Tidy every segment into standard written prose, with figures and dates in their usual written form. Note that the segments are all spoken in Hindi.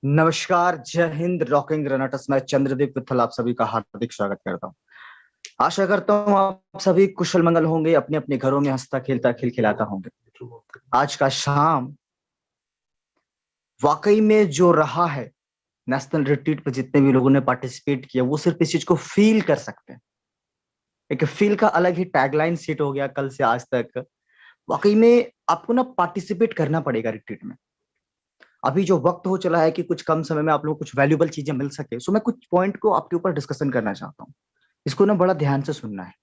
नमस्कार, जय हिंद। रॉकिंग रनटस मैं चंद्रदीप विठल आप सभी का हार्दिक स्वागत करता हूँ। आशा करता हूँ आप सभी कुशल मंगल होंगे, अपने अपने घरों में हंसता खेलता खिलखिलाता होंगे। आज का शाम वाकई में जो रहा है, नेशनल रिट्रीट पर जितने भी लोगों ने पार्टिसिपेट किया वो सिर्फ इस चीज को फील कर सकते हैं। एक फील का अलग ही टैगलाइन सेट हो गया कल से आज तक। वाकई में आपको ना पार्टिसिपेट करना पड़ेगा रिट्रीट में। अभी जो वक्त हो चला है कि कुछ कम समय में आप लोगों को कुछ वैल्यूबल चीजें मिल सके, सो मैं कुछ पॉइंट को आपके ऊपर डिस्कशन करना चाहता हूँ। इसको ना बड़ा ध्यान से सुनना है।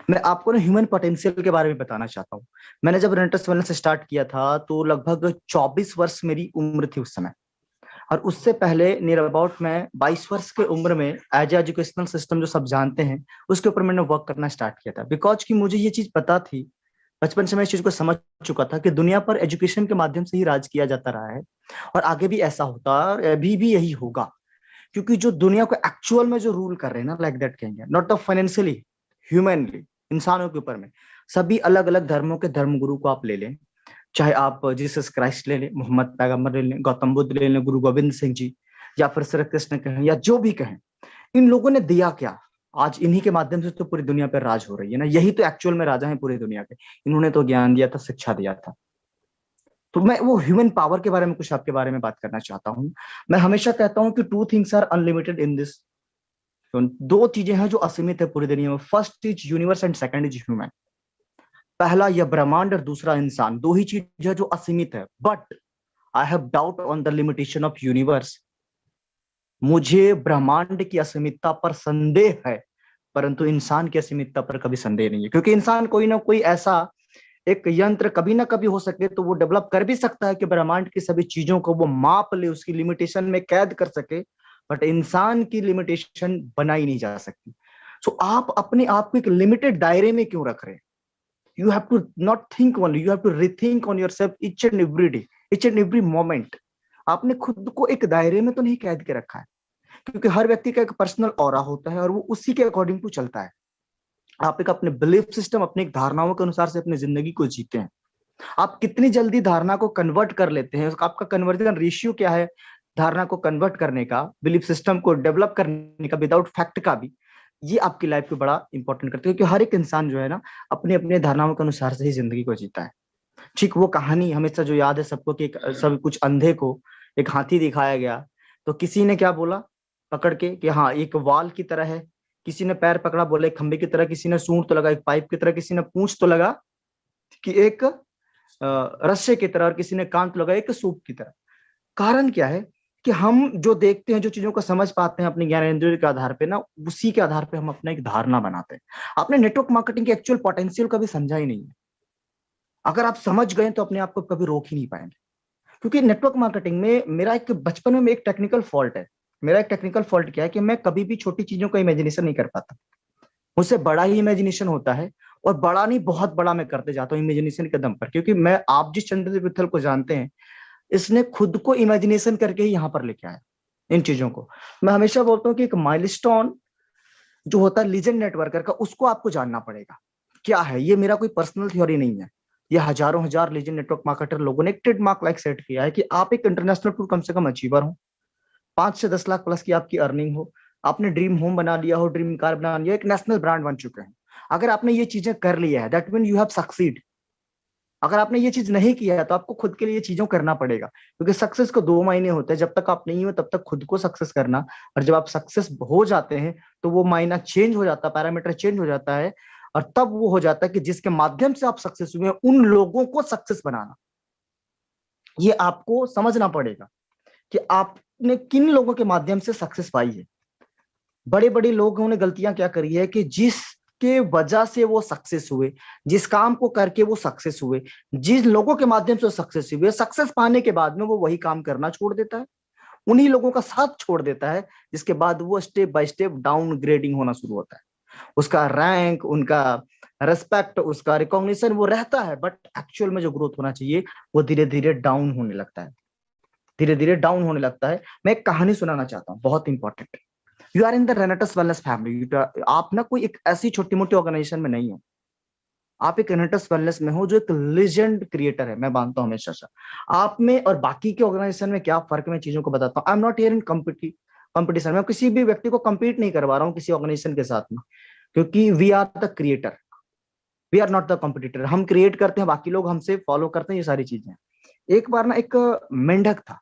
मैं आपको ना ह्यूमन पोटेंशियल के बारे में बताना चाहता हूँ। मैंने जब रेंटस वेलनेस से स्टार्ट किया था तो लगभग 24 वर्ष मेरी उम्र थी उस समय। और उससे पहले नियर अबाउट मैं 22 वर्ष के उम्र में एज एजुकेशनल सिस्टम जो सब जानते हैं उसके ऊपर मैंने वर्क करना स्टार्ट किया था। बिकॉज कि मुझे ये चीज पता थी, बचपन से मैं इस चीज को समझ चुका था कि दुनिया पर एजुकेशन के माध्यम से ही राज किया जाता रहा है और आगे भी ऐसा होता है और अभी भी यही होगा। क्योंकि जो दुनिया को एक्चुअल में जो रूल कर रहे हैं ना, लाइक दैट कहेंगे, नॉट द फाइनेंशियली, ह्यूमनली, इंसानों के ऊपर में सभी अलग अलग धर्मों के धर्मगुरु को आप ले लें। चाहे आप जीसस क्राइस्ट ले लें, मोहम्मद पैगंबर ले लें, गौतम बुद्ध ले लें, गुरु गोविंद सिंह जी, या फिर श्री कृष्ण कहें या जो भी कहें, इन लोगों ने दिया क्या? आज इन्हीं के माध्यम से तो पूरी दुनिया पर राज हो रही है ना। यही तो एक्चुअल में राजा है पूरी दुनिया के। इन्होंने तो ज्ञान दिया था, शिक्षा दिया था। तो मैं वो ह्यूमन पावर के बारे में कुछ आपके बारे में बात करना चाहता हूँ। मैं हमेशा कहता हूँ कि two things are unlimited in this. दो चीजें हैं जो असीमित है पूरी दुनिया में। First is universe and second is human. पहला यह ब्रह्मांड और दूसरा इंसान। दो ही चीज है जो असीमित है। But I have doubt on the limitation of universe. मुझे ब्रह्मांड की असीमितता पर संदेह है, परंतु इंसान की असीमितता पर कभी संदेह नहीं है। क्योंकि इंसान कोई ना कोई ऐसा एक यंत्र कभी ना कभी हो सके तो वो डेवलप कर भी सकता है कि ब्रह्मांड की सभी चीजों को वो माप ले, उसकी लिमिटेशन में कैद कर सके। बट इंसान की लिमिटेशन बनाई नहीं जा सकती। सो आप अपने आप को एक लिमिटेड दायरे में क्यों रख रहे हैं? You have to not think only, you have to rethink on yourself each and every day, each and every moment. आपने खुद को एक दायरे में तो नहीं कैद के रखा है। क्योंकि हर व्यक्ति का एक पर्सनल ऑरा होता है और वो उसी के अकॉर्डिंग टू चलता है। आप एक अपने बिलीफ सिस्टम, अपनी धारणाओं के अनुसार से अपनी जिंदगी को जीते हैं। आप कितनी जल्दी धारणा को कन्वर्ट कर लेते हैं, आपका कन्वर्जन रेशियो क्या है धारणा को कन्वर्ट करने का, बिलीफ सिस्टम को डेवलप करने का विदाउट फैक्ट का भी, ये आपकी लाइफ को बड़ा इंपॉर्टेंट करते हैं। क्योंकि हर एक इंसान जो है ना, अपने अपने धारणाओं के अनुसार से ही जिंदगी को जीता है। ठीक वो कहानी हमेशा जो याद है सबको कि सब कुछ अंधे को एक हाथी दिखाया गया, तो किसी ने क्या बोला पकड़ के कि हाँ एक वाल की तरह है, किसी ने पैर पकड़ा बोले एक खंबे की तरह, किसी ने सूंड तो लगा एक पाइप की तरह, किसी ने पूंछ तो लगा कि एक रस्से की तरह, और किसी ने कान तो लगा एक सूप की तरह। कारण क्या है कि हम जो देखते हैं, जो चीजों को समझ पाते हैं अपने ज्ञानेंद्रिय के आधार पे ना, उसी के आधार पे हम अपना एक धारणा बनाते हैं। आपने नेटवर्क मार्केटिंग के एक्चुअल पोटेंशियल कभी समझा ही नहीं है। अगर आप समझ गए तो अपने आप को कभी रोक ही नहीं पाएंगे। क्योंकि नेटवर्क मार्केटिंग में मेरा एक बचपन में एक टेक्निकल फॉल्ट है। मेरा एक टेक्निकल फॉल्ट क्या है कि मैं कभी भी छोटी चीजों का इमेजिनेशन नहीं कर पाता। मुझसे बड़ा ही इमेजिनेशन होता है, और बड़ा नहीं बहुत बड़ा मैं करते जाता हूँ इमेजिनेशन के दम पर। क्योंकि मैं, आप जिस चंद्रदेव विठल को जानते हैं, इसने खुद को इमेजिनेशन करके ही यहाँ पर लेके आया इन चीजों को। मैं हमेशा बोलता हूँ कि एक माइलस्टोन जो होता है लीजेंड नेटवर्कर का, उसको आपको जानना पड़ेगा क्या है। ये मेरा कोई पर्सनल थ्योरी नहीं है। ये हजारों हजार लीजेंड नेटवर्क मार्केटर लोगों ने एक ट्रेडमार्क लाइक सेट किया है कि आप एक इंटरनेशनल टूर कम से कम अचीवर हो, 5 से 10 लाख प्लस की आपकी अर्निंग हो, आपने ड्रीम होम बना लिया हो, ड्रीम कार बना लिया, एक नेशनल ब्रांड बन चुके हैं। अगर आपने ये चीजें कर लिया है, that mean you have succeed. अगर आपने ये चीज नहीं किया है तो आपको खुद के लिए ये चीजों करना पड़ेगा। क्योंकि सक्सेस को 2 महीने होते हैं, जब तक आप नहीं हो तब तक खुद को सक्सेस करना, और जब आप सक्सेस हो जाते हैं तो वो मायना चेंज हो जाता है, पैरामीटर चेंज हो जाता है। और तब वो हो जाता है कि जिसके माध्यम से आप सक्सेस हुए हैं उन लोगों को सक्सेस बनाना। ये आपको समझना पड़ेगा कि आपने किन लोगों के माध्यम से सक्सेस पाई है। बड़े बड़े लोगों ने गलतियां क्या करी है कि जिसके वजह से वो सक्सेस हुए, जिस काम को करके वो सक्सेस हुए, जिन लोगों के माध्यम से सक्सेस हुए, सक्सेस पाने के बाद में वो वही काम करना छोड़ देता है, उन्हीं लोगों का साथ छोड़ देता है, जिसके बाद वो step by step down grading होना शुरू होता है। उसका रैंक, उनका रेस्पेक्ट, उसका रिकॉग्निशन वो रहता है, बट एक्चुअल में जो ग्रोथ होना चाहिए वो धीरे धीरे डाउन होने लगता है, धीरे धीरे डाउन होने लगता है। मैं एक कहानी सुनाना चाहता हूँ, बहुत important. You are in the Renetus wellness family. आप ना कोई एक ऐसी छोटी मोटी ऑर्गेनाइजेशन में नहीं हो। आप एक रेनेटस वेलनेस में हो जो एक लेजेंड क्रिएटर है, मैं मानता हूं हमेशा से। आप में और बाकी के ऑर्गेनाइजेशन में क्या फर्क है, मैं चीजों को बताता हूँ। I am not here in competition, मैं किसी भी व्यक्ति को compete नहीं करवा रहा हूँ किसी ऑर्गेनाइजेशन के साथ में, क्योंकि we are the creator, we are not the competitor. हम क्रिएट करते हैं, बाकी लोग हमसे फॉलो करते हैं, ये सारी चीजें। एक बार ना एक मेंढक था,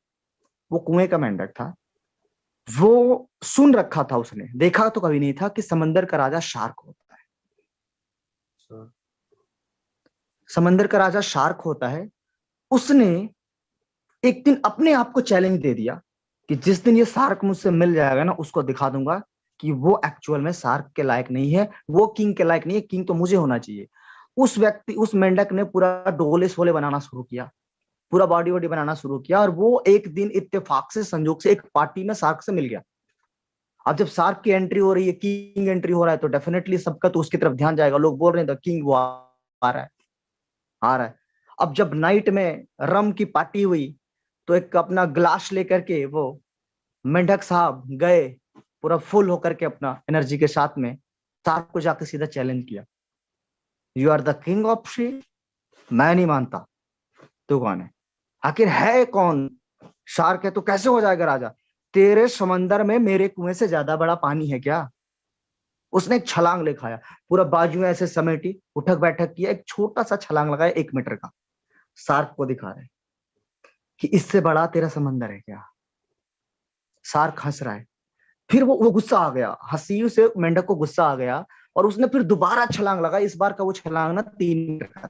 वो कुएं का मेंढक था। वो सुन रखा था, उसने देखा तो कभी नहीं था कि समंदर का राजा शार्क होता है। समंदर का राजा शार्क होता है। उसने एक दिन अपने आप को चैलेंज दे दिया कि जिस दिन ये शार्क मुझसे मिल जाएगा ना, उसको दिखा दूंगा कि वो एक्चुअल में शार्क के लायक नहीं है, वो किंग के लायक नहीं है, किंग तो मुझे होना चाहिए। उस मेंढक ने पूरा डोले शोले बनाना शुरू किया, पूरा बॉडी वॉडी बनाना शुरू किया, और वो एक दिन इत्तेफाक से, संजोग से एक पार्टी में शार्क से मिल गया। अब जब शार्क की एंट्री हो रही है, किंग एंट्री हो रहा है, तो डेफिनेटली सबका तो उसकी तरफ ध्यान जाएगा। लोग बोल रहे हैं द किंग, वो आ रहा है, आ रहा है। अब जब नाइट में रम की पार्टी हुई, तो एक अपना ग्लास लेकर के वो मेंढक साहब गए, पूरा फुल होकर के अपना एनर्जी के साथ में शार्क को जाकर सीधा चैलेंज किया, you are the king of sea. मैं नहीं मानता, तू कौन है, आखिर है कौन? शार्क है तो कैसे हो जाएगा राजा? तेरे समंदर में मेरे कुएं से ज्यादा बड़ा पानी है क्या? उसने एक छलांग ले खाया, पूरा बाजू ऐसे समेटी, उठक बैठक किया, एक छोटा सा छलांग लगाया 1 मीटर का। शार्क को दिखा रहे कि इससे बड़ा तेरा समंदर है क्या? शार्क हंस रहा है। फिर वो गुस्सा आ गया, हंसी से मेंढक को गुस्सा आ गया, और उसने फिर दोबारा छलांग लगाई। इस बार का वो छलांग ना 3 मीटर का।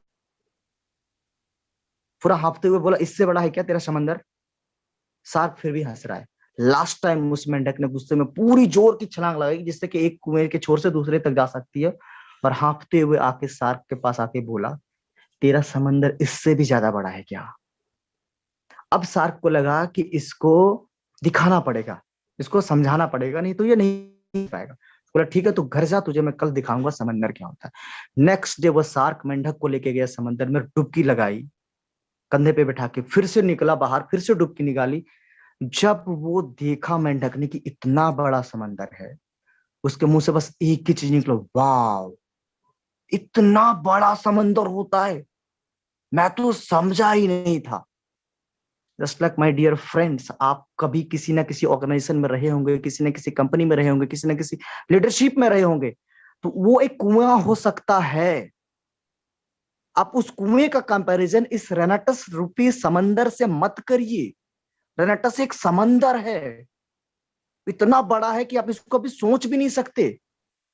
पूरा हाँफते हुए बोला, इससे बड़ा है क्या तेरा समंदर? शार्क फिर भी हंस रहा है। लास्ट टाइम उस मेंढक ने गुस्से में पूरी जोर की छलांग लगाई, जिससे कि एक कुएं के छोर से दूसरे तक जा सकती है, और हाँफते हुए आके शार्क के पास आके बोला, तेरा समंदर इससे भी ज्यादा बड़ा है क्या? अब शार्क को लगा कि इसको दिखाना पड़ेगा, इसको समझाना पड़ेगा, नहीं तो ये नहीं पाएगा। बोला ठीक है, तू घर जा, तुझे मैं कल दिखाऊंगा समंदर क्या होता है। नेक्स्ट डे वो शार्क मेंढक को लेके गया समंदर में, डुबकी लगाई, कंधे पे बैठा के फिर से निकला बाहर, फिर से डुबकी निकाली। जब वो देखा मेंढक ने कि इतना बड़ा समंदर है, उसके मुंह से बस एक ही चीज निकला, वाव, इतना बड़ा समंदर होता है, मैं तो समझा ही नहीं था। Just like my dear friends, आप कभी किसी ना किसी ऑर्गेनाइजेशन में रहे होंगे, किसी ना किसी कंपनी में रहे होंगे, किसी ना किसी लीडरशिप में रहे होंगे, तो वो एक कुआं हो सकता है। आप उस कुएं का कंपैरिजन इस रेनाटस रूपी समंदर से मत करिए। रेनाटस एक समंदर है, इतना बड़ा है कि आप इसको कभी सोच भी नहीं सकते।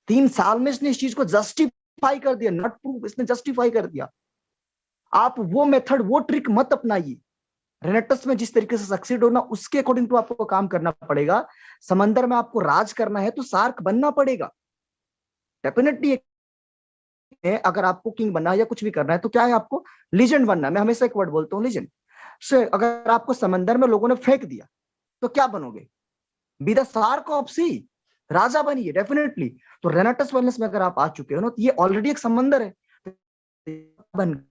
3 साल में इसने इस चीज को जस्टिफाई कर दिया, नॉट प्रूफ, इसने जस्टिफाई कर दिया। आप वो मेथड, वो ट्रिक मत अपनाइए। रेनेटस में जिस तरीके से सक्सीड होना, उसके अकॉर्डिंग टू आपको काम करना पड़ेगा। समंदर में आपको राज करना है तो शार्क बनना पड़ेगा डेफिनेटली। अगर आपको किंग बनना है या कुछ भी करना है तो क्या है, आपको लीजेंड बनना है। मैं हमेशा एक वर्ड बोलता हूँ, लीजेंड से। अगर आपको समंदर में लोगों ने फेंक दिया तो क्या बनोगे? बी द शार्क ऑफ सी, राजा बनिए डेफिनेटली। तो रेनेटस वेलनेस में अगर आप आ चुके हो ना, तो ये ऑलरेडी एक समंदर है। बन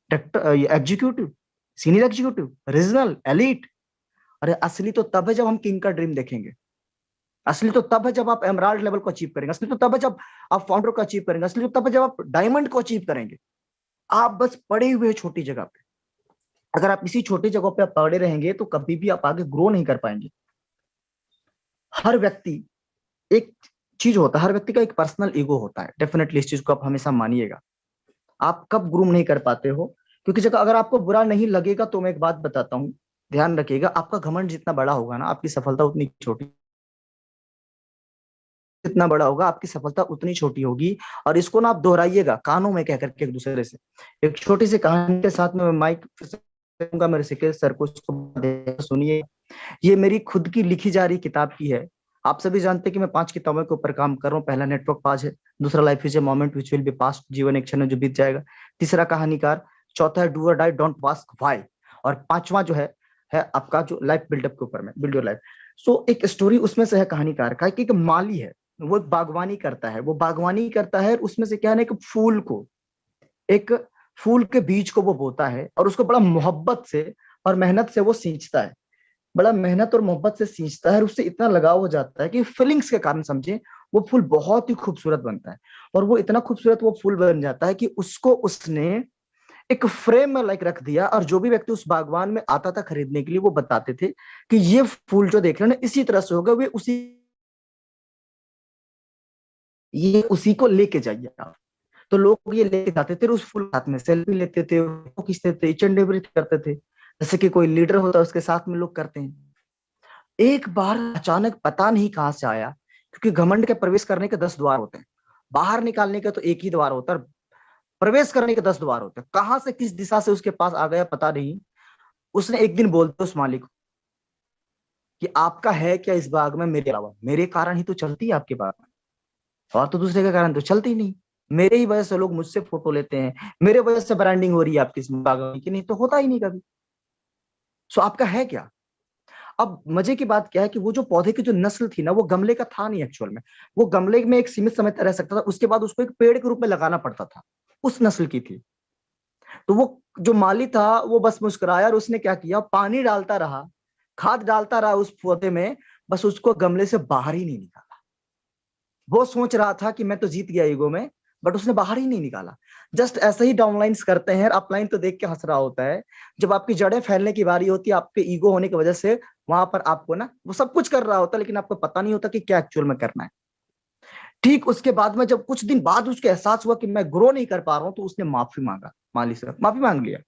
executive, senior executive, regional, elite. अरे असली तो तब है जब हम किंग का ड्रीम देखेंगे। असली तो तब है जब आप एमराल्ड लेवल को अचीव करेंगे। असली तो तब है जब आप फाउंडर को अचीव करेंगे। असली तो तब है जब आप डायमंड को अचीव करेंगे। आप बस पड़े हुए हैं छोटी जगह पे। अगर आप इसी छोटी जगह पे आप पड़े रहेंगे तो कभी भी आप आगे ग्रो नहीं कर पाएंगे। हर व्यक्ति, एक चीज होता है, हर व्यक्ति का एक पर्सनल ईगो होता है, डेफिनेटली इस चीज को आप हमेशा मानिएगा। आप कब ग्रूम नहीं कर पाते हो? क्योंकि जगह अगर आपको बुरा नहीं लगेगा, तो मैं एक बात बताता हूँ, ध्यान रखिएगा, आपका घमंड जितना बड़ा होगा ना, आपकी सफलता उतनी छोटी, जितना बड़ा होगा आपकी सफलता उतनी छोटी होगी। और इसको ना आप दोहराइएगा कानों में कह करके एक दूसरे से। एक छोटी सी कहानी के साथ में मैं माइक दूंगा मेरे सिकेश सर को, उसको सुनिए। ये मेरी खुद की लिखी जा रही किताब की है। आप सभी जानते हैं कि मैं 5 किताबों के ऊपर काम कर रहा हूँ। पहला नेटवर्क पाज है, दूसरा life is a moment which will be past, जीवन एक क्षण है जो बीत जाएगा, तीसरा कहानीकार, चौथा है डू और डाई डोंट आस्क व्हाई, और पांचवा जो है आपका जो लाइफ बिल्डअप के ऊपर में, बिल्ड योर लाइफ। सो एक स्टोरी उसमें से है कहानीकार का, कि एक माली है, वो एक बागवानी करता है। वो बागवानी करता है, उसमें से क्या है ना, एक फूल के बीज को वो बोता है, और उसको बड़ा मोहब्बत से और मेहनत से वो सींचता है। बड़ा मेहनत और मोहब्बत से सींचता है, और उससे इतना लगाव हो जाता है कि फीलिंग्स के कारण समझे, वो फूल बहुत ही खूबसूरत बनता है। और वो इतना खूबसूरत वो फूल बन जाता है कि उसको उसने एक फ्रेम में लाइक रख दिया, और जो भी व्यक्ति उस बागवान में आता था खरीदने के लिए, वो बताते थे कि ये फूल जो देख रहे हैं ना, इसी तरह से होगा, वे उसी ये उसी को लेके जाइए आप। तो लोग ये लेके जाते थे, उस फूल हाथ में सेल्फी लेते थे, फोटो खींचते थे, ईच एंड एवरीथिंग करते थे, जैसे कि कोई लीडर होता है उसके साथ में लोग करते हैं। एक बार अचानक पता नहीं कहां से आया, क्योंकि घमंड के प्रवेश करने के 10 द्वार होते हैं, बाहर निकालने का तो एक ही द्वार होता है, प्रवेश करने के 10 द्वार होते हैं। कहां से किस दिशा से उसके पास आ गया पता नहीं। उसने एक दिन बोलते उस मालिक को कि आपका है क्या इस बाग में मेरे अलावा, मेरे कारण ही तो चलती है आपके बाग में, और तो दूसरे के कारण तो चलती नहीं। मेरे ही वजह से लोग मुझसे फोटो लेते हैं, मेरे वजह से ब्रांडिंग हो रही है आपकी इस बागवानी की, नहीं तो होता ही नहीं कभी। सो आपका है क्या? अब मजे की बात क्या है कि वो जो पौधे की जो नस्ल थी ना, वो गमले का था नहीं एक्चुअल में। वो गमले में एक सीमित समय तक रह सकता था, उसके बाद उसको एक पेड़ के रूप में लगाना पड़ता था, उस नस्ल की थी। तो वो जो माली था वो बस मुस्कुराया, और उसने क्या किया, पानी डालता रहा, खाद डालता रहा उस पौधे में, बस उसको गमले से बाहर ही नहीं निकाला। वो सोच रहा था कि मैं तो जीत गया ईगो में, बट उसने बाहर ही नहीं निकाला। जस्ट ऐसे ही डाउनलाइंस करते हैं, अपलाइन तो देख के हंस रहा होता है। जब आपकी जड़ें फैलने की बारी होती है, आपके ईगो होने की वजह से, वहां पर आपको ना वो सब कुछ कर रहा होता है, लेकिन आपको पता नहीं होता कि क्या एक्चुअल में करना है। ठीक उसके बाद में जब कुछ दिन बाद उसको एहसास हुआ कि मैं ग्रो नहीं कर पा रहा हूं, तो उसने माफी मांगा, माली से माफी मांग लिया।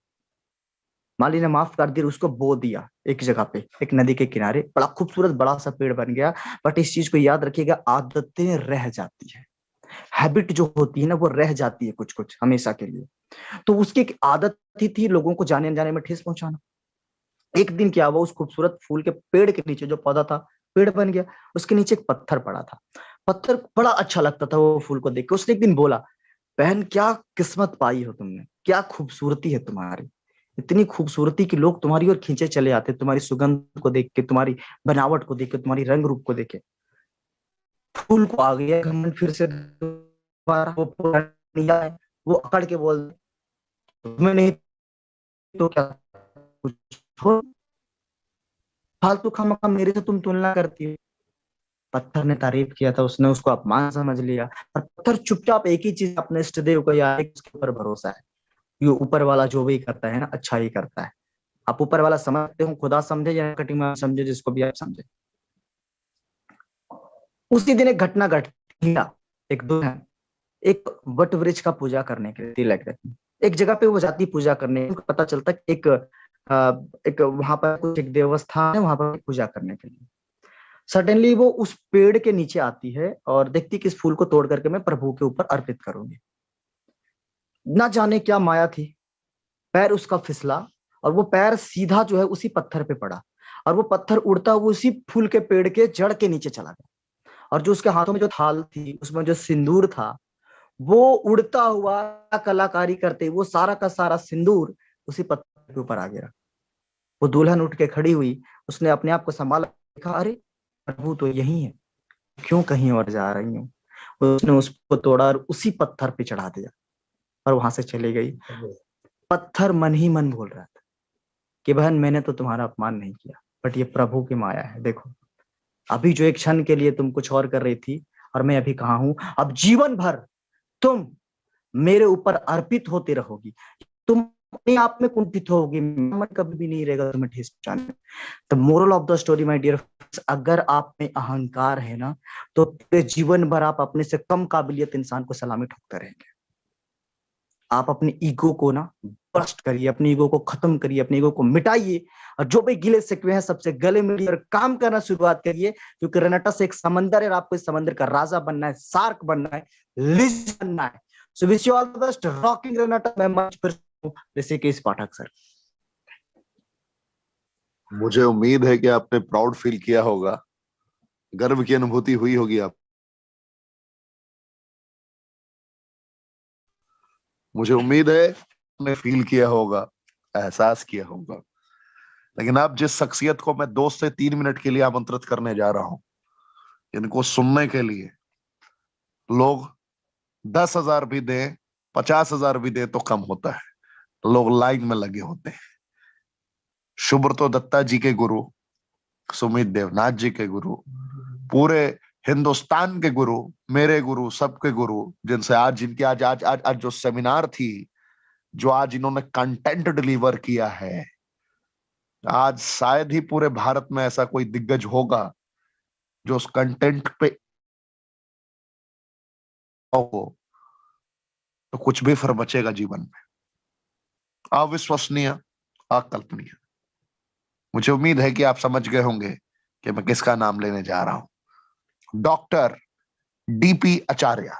माली ने माफ कर दिया, उसको बो दिया एक जगह पे, एक नदी के किनारे, बड़ा खूबसूरत बड़ा सा पेड़ बन गया। बट इस चीज को याद रखिएगा, आदतें रह जाती है, हैबिट जो होती है ना, वो रह जाती है कुछ कुछ हमेशा के लिए। तो उसकी एक आदत ही थी लोगों को जाने अनजाने में ठेस पहुंचाना। एक दिन क्या हुआ, उस खूबसूरत फूल के पेड़ के नीचे जो पौधा था, पेड़ बन गया, उसके नीचे एक पत्थर पड़ा था। पत्थर बड़ा अच्छा लगता था वो फूल को देख के। उसने एक दिन बोला, बहन क्या किस्मत पाई हो तुमने, क्या खूबसूरती है तुम्हारी, इतनी खूबसूरती कि लोग तुम्हारी ओर खींचे चले आते, तुम्हारी सुगंध को देख के, तुम्हारी बनावट को देख के, तुम्हारी रंग रूप को देख के। फूल को आ गया घमंड फिर से दोबारा, वो पुरानी है, वो अकड़ के बोल, तुम्हें नहीं तो क्या, कुछ हो, फालतू खामखा मेरे से तुम तुलना करती हो। पत्थर ने तारीफ किया था, उसने उसको अपमान समझ लिया, और पत्थर चुपचाप एक ही चीज अपने इष्ट देव को याद है, उसके ऊपर भरोसा है। ये ऊपर वाला जो भी करता है ना, अच्छा ही करता है। आप ऊपर वाला समझते हो, खुदा समझे या कटिंग में समझे, जिसको भी आप समझे। उसी दिन एक घटना घटी, एक दो है, एक वट वृक्ष का पूजा करने के लिए लग रहे, एक जगह पे वो जाती पूजा करने, उनको पता चलता कि एक वहां पर कुछ एक देवस्थान है, वहां पर पूजा करने के लिए। सडनली वो उस पेड़ के नीचे आती है और देखती कि इस फूल को तोड़ करके मैं प्रभु के ऊपर अर्पित करूंगी। ना जाने क्या माया थी, पैर उसका फिसला, और वो पैर सीधा जो है उसी पत्थर पे पड़ा, और वो पत्थर उड़ता हुआ उसी फूल के पेड़ के जड़ के नीचे चला गया। और जो उसके हाथों में जो थाल थी, उसमें जो सिंदूर था, वो उड़ता हुआ कलाकारी करते, वो सारा का सारा सिंदूर उसी पत्थर के ऊपर आ गया। वो दुल्हन उठ के खड़ी हुई, उसने अपने आप को संभाला, देखा अरे प्रभु तो यही है, क्यों कहीं और जा रही हूँ। उसने उसको तोड़ा और उसी पत्थर पे चढ़ा दिया, और वहां से चली गई। पत्थर मन ही मन बोल रहा था कि बहन मैंने तो तुम्हारा अपमान नहीं किया, बट ये प्रभु की माया है। देखो अभी जो एक क्षण के लिए तुम कुछ और कर रही थी, और मैं अभी कहाँ हूं। अब जीवन भर तुम मेरे ऊपर अर्पित होती रहोगी, तुम अपने आप में कुंठित होगी, मन कभी भी नहीं रहेगा तुम्हें ठेस पहुंचाने। The moral of the story my dear, अगर आप में अहंकार है ना, तो पूरे जीवन भर आप अपने से कम काबिलियत इंसान को सलामी ठोकते रहेंगे। आप अपने ईगो को ना बस्ट करिए, अपने ईगो को खत्म करिए, अपने ईगो को मिटाइए, और जो भी गिले शिकवे हैं सबसे गले मिलिए और काम करना शुरुआत करिए। क्योंकि रेनेटस एक समंदर है, और आपको इस समंदर का राजा बनना है, शार्क बनना है, लिज बनना है। So wish you all the best, rocking Renata. मैं मंच पर ऋषिकेश पाठक सर। मुझे उम्मीद है कि आपने प्राउड फील किया होगा, गर्व की अनुभूति हुई होगी आप। मुझे उम्मीद है आपने फील किया होगा, एहसास किया होगा। लेकिन आप जिस शख्सियत को मैं 2 से 3 मिनट के लिए आमंत्रित करने जा रहा हूं, इनको सुनने के लिए लोग 10,000 भी दें, 50,000 भी दें तो कम होता है। लोग लाइन में लगे होते हैं। सुब्रतो दत्ता जी के गुरु, सुमित देवनाथ जी के गुरु, पूरे हिंदुस्तान के गुरु, मेरे गुरु, सबके गुरु, जिनसे आज जिनकी आज आज आज आज जो सेमिनार थी, जो आज इन्होंने कंटेंट डिलीवर किया है, आज शायद ही पूरे भारत में ऐसा कोई दिग्गज होगा जो उस कंटेंट पे हो, तो कुछ भी फर्क बचेगा जीवन में। अविश्वसनीय, अकल्पनीय। मुझे उम्मीद है कि आप समझ गए होंगे कि मैं किसका नाम लेने जा रहा हूं। डॉक्टर डीपी आचार्य।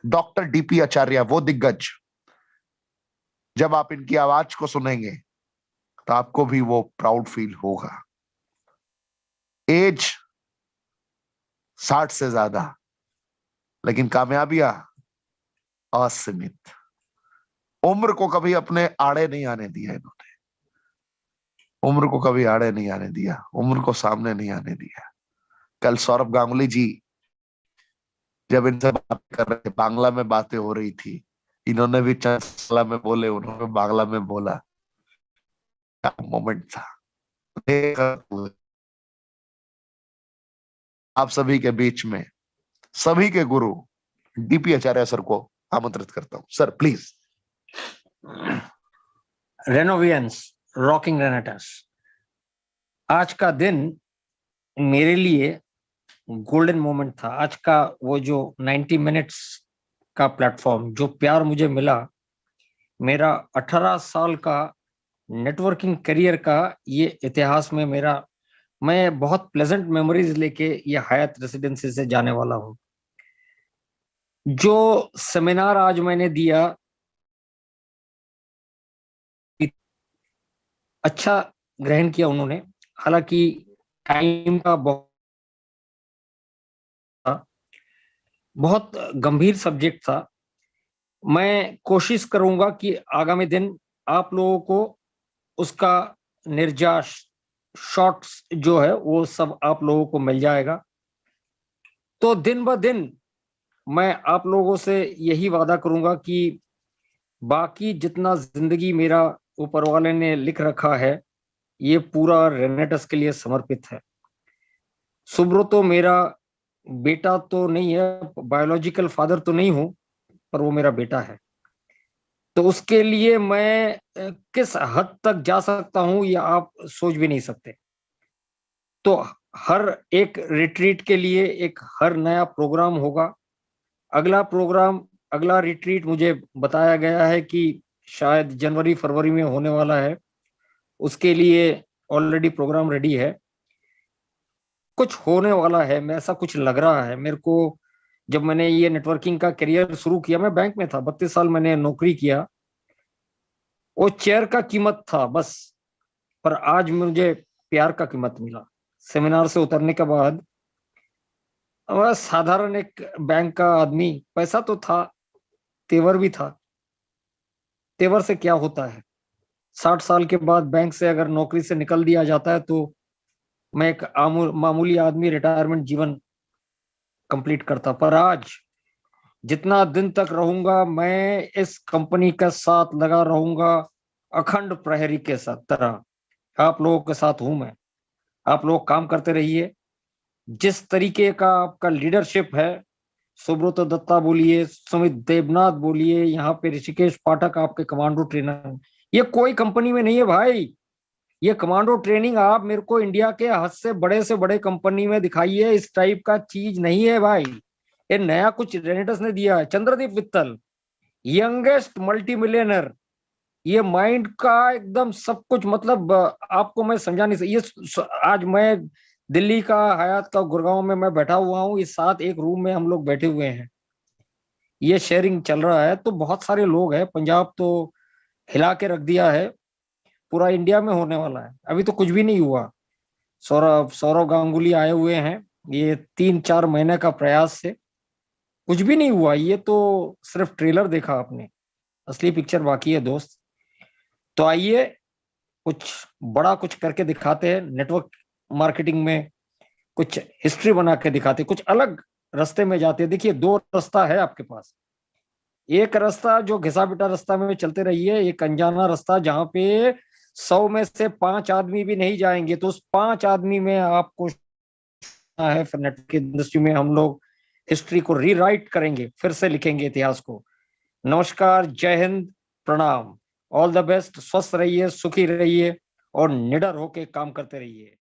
डॉक्टर डीपी आचार्य, वो दिग्गज, जब आप इनकी आवाज को सुनेंगे तो आपको भी वो प्राउड फील होगा। एज 60 से ज्यादा, लेकिन कामयाबियां असीमित। उम्र को कभी अपने आड़े नहीं आने दिया इन्होंने, उम्र को कभी आड़े नहीं आने दिया, उम्र को सामने नहीं आने दिया। कल सौरभ गांगुली जी जब इनसे बात कर रहे थे, बांग्ला में बातें हो रही थी, इन्होंने भी बांग्ला में बोले, उन्होंने बांग्ला में बोला। क्या मोमेंट था। आप सभी के बीच में सभी के गुरु डीपी आचार्य सर को आमंत्रित करता हूं। Sir please. Renovians, rocking Renatas, आज का दिन मेरे लिए गोल्डन मोमेंट था। आज का वो जो 90 मिनट्स का प्लेटफॉर्म, जो प्यार मुझे मिला, मेरा 18 साल का नेटवर्किंग करियर का ये इतिहास में मैं बहुत प्लेजेंट मेमोरीज लेके ये हयात रेसिडेंसी से जाने वाला हूँ। जो सेमिनार आज मैंने दिया, अच्छा ग्रहण किया उन्होंने। हालांकि टाइम का बहुत गंभीर सब्जेक्ट था। मैं कोशिश करूंगा कि आगामी दिन आप लोगों को उसका निर्जाश शॉर्ट्स जो है वो सब आप लोगों को मिल जाएगा। तो दिन ब दिन मैं आप लोगों से यही वादा करूंगा कि बाकी जितना जिंदगी मेरा ऊपर वाले ने लिख रखा है, ये पूरा रेनेटस के लिए समर्पित है। सुब्रतो मेरा बेटा तो नहीं है, बायोलॉजिकल फादर तो नहीं हूं, पर वो मेरा बेटा है। तो उसके लिए मैं किस हद तक जा सकता हूं ये आप सोच भी नहीं सकते। तो हर एक रिट्रीट के लिए एक हर नया प्रोग्राम होगा। अगला रिट्रीट मुझे बताया गया है कि शायद जनवरी फरवरी में होने वाला है। उसके लिए ऑलरेडी प्रोग्राम रेडी है। कुछ होने वाला है, मैं ऐसा कुछ लग रहा है मेरे को। जब मैंने ये नेटवर्किंग का करियर शुरू किया, मैं बैंक में था, 32 साल मैंने नौकरी किया। वो चेयर का कीमत था बस, पर आज मुझे प्यार का कीमत मिला। सेमिनार से उतरने के बाद साधारण एक बैंक का आदमी, पैसा तो था, तेवर भी था। तेवर से क्या होता है? 60 साल के बाद बैंक से अगर नौकरी से निकल दिया जाता है तो मैं एक मामूली आदमी रिटायरमेंट जीवन कंप्लीट करता। पर आज जितना दिन तक रहूंगा, मैं इस कंपनी के साथ लगा रहूंगा, अखंड प्रहरी के साथ तरह आप लोगों के साथ हूं मैं। आप लोग काम करते रहिए। जिस तरीके का आपका लीडरशिप है, सुब्रतो दत्ता बोलिए, सुमित देवनाथ बोलिए, यहाँ पे ऋषिकेश पाठक आपके कमांडो ट्रेनर, ये कोई कंपनी में नहीं है भाई। ये कमांडो ट्रेनिंग आप मेरे को इंडिया के हद से बड़े कंपनी में दिखाइए। इस टाइप का चीज नहीं है भाई। ये नया कुछ रेनेटस ने दिया है। चंद्रदीप वित्तल, यंगेस्ट मल्टी मिलियनर, ये माइंड का एकदम सब कुछ, मतलब आपको मैं समझा नहीं सकता। ये आज मैं दिल्ली का हयात का गुड़गांव में मैं बैठा हुआ हूँ, इस साथ एक रूम में हम लोग बैठे हुए हैं, ये शेयरिंग चल रहा है। तो बहुत सारे लोग हैं। पंजाब तो हिला के रख दिया है, पूरा इंडिया में होने वाला है। अभी तो कुछ भी नहीं हुआ। सौरव गांगुली आए हुए हैं, ये 3-4 महीने का प्रयास से कुछ भी नहीं हुआ। ये तो सिर्फ ट्रेलर देखा आपने, असली पिक्चर बाकी है दोस्त। तो आइए कुछ बड़ा कुछ करके दिखाते हैं। नेटवर्क मार्केटिंग में कुछ हिस्ट्री बना के दिखाते, कुछ अलग रास्ते में जाते। देखिए, 2 रास्ता है आपके पास। एक रास्ता जो घिसा पिटा रास्ता में चलते रहिए, एक अनजाना रास्ता जहां पे 100 में से 5 आदमी भी नहीं जाएंगे, तो उस 5 आदमी में आपको है, फिर नेटवर्क इंडस्ट्री में हम लोग हिस्ट्री को रीराइट करेंगे, फिर से लिखेंगे इतिहास को। नमस्कार, जय हिंद, प्रणाम, ऑल द बेस्ट, स्वस्थ रहिए, सुखी रहिए और निडर होके काम करते रहिए।